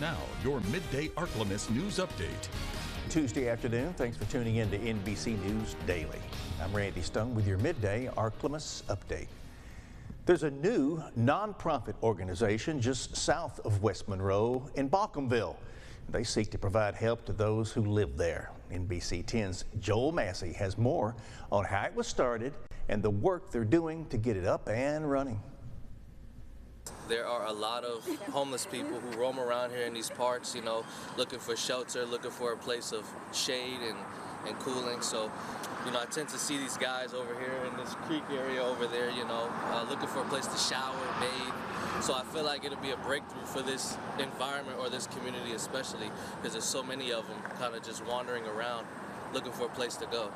now, your Midday Ark-La-Miss news update. Tuesday afternoon, thanks for tuning in to NBC News Daily. I'm Randy Stone with your Midday Ark-La-Miss update. There's a new nonprofit organization just south of West Monroe in Balcomville. They seek to provide help to those who live there. NBC 10's Joel Massey has more on how it was started and the work they're doing to get it up and running. There are a lot of homeless people who roam around here in these parks, looking for shelter, looking for a place of shade and cooling. So, I tend to see these guys over here in this creek area over there, looking for a place to shower, bathe. So I feel like it'll be a breakthrough for this environment or this community especially, because there's so many of them kind of just wandering around looking for a place to go.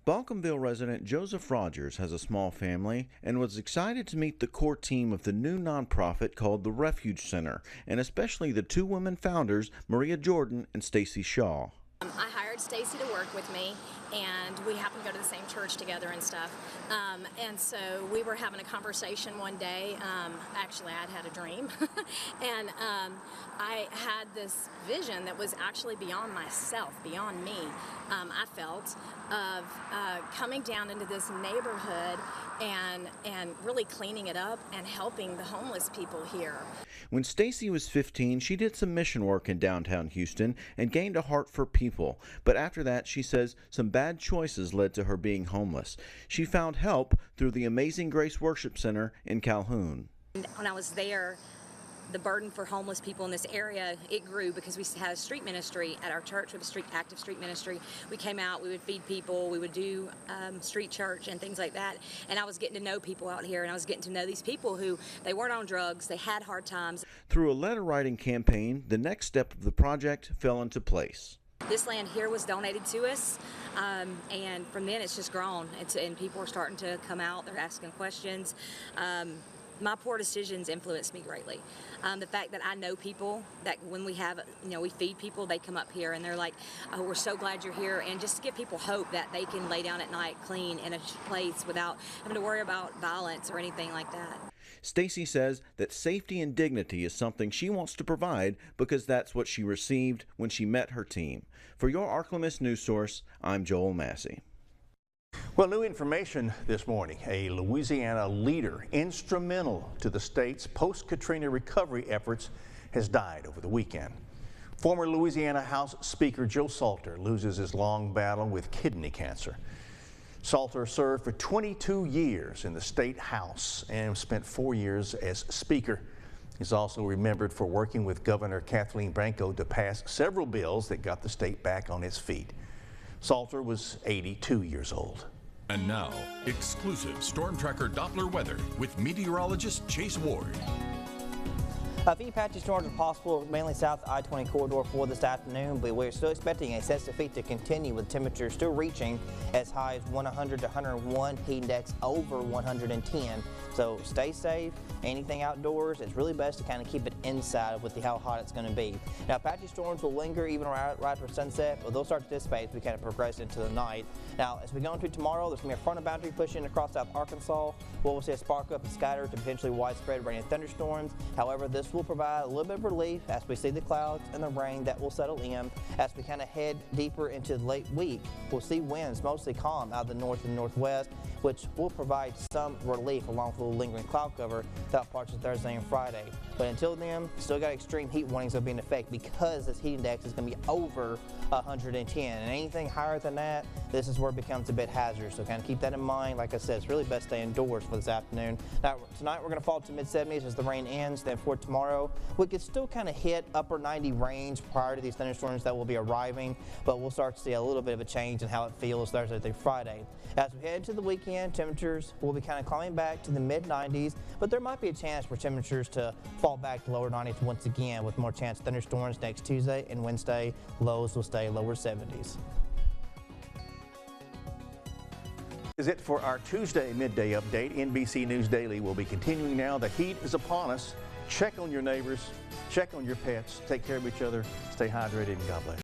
Balcomville resident Joseph Rogers has a small family and was excited to meet the core team of the new nonprofit called the Refuge Center, and especially the two women founders, Maria Jordan and Stacy Shaw. I hired Stacy to work with me, and we happen to go to the same church together and stuff. And so we were having a conversation one day. Actually, I'd had a dream, and I had this vision that was actually beyond myself, beyond me. I felt of coming down into this neighborhood and really cleaning it up and helping the homeless people here. When Stacy was 15, she did some mission work in downtown Houston and gained a heart for people. But after that, she says some bad choices led to her being homeless. She found help through the Amazing Grace Worship Center in Calhoun. When I was there, the burden for homeless people in this area, it grew because we had a street ministry at our church. We have a active street ministry. We came out, we would feed people, we would do street church and things like that. And I was getting to know people out here, and I was getting to know these people who, they weren't on drugs, they had hard times. Through a letter writing campaign, the next step of the project fell into place. This land here was donated to us, and from then it's just grown. And people are starting to come out, they're asking questions. My poor decisions influenced me greatly. The fact that I know people, that when we have, we feed people, they come up here and they're like, oh, we're so glad you're here. And just to give people hope that they can lay down at night clean in a place without having to worry about violence or anything like that. Stacy says that safety and dignity is something she wants to provide because that's what she received when she met her team. For your Ark-La-Miss news source, I'm Joel Massey. Well, new information this morning. A Louisiana leader instrumental to the state's post-Katrina recovery efforts has died over the weekend. Former Louisiana House Speaker Joe Salter loses his long battle with kidney cancer. Salter served for 22 years in the state house and spent 4 years as Speaker. He's also remembered for working with Governor Kathleen Branco to pass several bills that got the state back on its feet. Salter was 82 years old. And now, exclusive Storm Tracker Doppler weather with meteorologist Chase Ward. A few patchy storms are possible, mainly south I-20 corridor for this afternoon, but we're still expecting excessive heat to continue with temperatures still reaching as high as 100 to 101, heat index over 110. So stay safe. Anything outdoors, it's really best to kind of keep it inside with how hot it's going to be. Now, patchy storms will linger even right after sunset, but they'll start to dissipate as we kind of progress into the night. Now, as we go into tomorrow, there's going to be a frontal boundary pushing across South Arkansas. We'll see a spark up and scatter to potentially widespread rain and thunderstorms. However, this will provide a little bit of relief as we see the clouds and the rain that will settle in. As we kind of head deeper into the late week, we'll see winds mostly calm out of the north and northwest, which will provide some relief along with a little lingering cloud cover throughout parts of Thursday and Friday. But until then, still got extreme heat warnings that will be in effect because this heat index is going to be over 110. And anything higher than that, this is where it becomes a bit hazardous. So kind of keep that in mind. Like I said, it's really best to stay indoors for this afternoon. Now, tonight we're going to fall to mid-70s as the rain ends. Then for tomorrow, we could still kind of hit upper 90 range prior to these thunderstorms that will be arriving, but we'll start to see a little bit of a change in how it feels Thursday through Friday. As we head into the weekend, temperatures will be kind of climbing back to the mid-90s, but there might be a chance for temperatures to fall back to lower 90s once again, with more chance of thunderstorms next Tuesday and Wednesday. Lows will stay lower 70s. Is it for our Tuesday midday update. NBC News Daily will be continuing now. The heat is upon us. Check on your neighbors, check on your pets, take care of each other, stay hydrated, and God bless.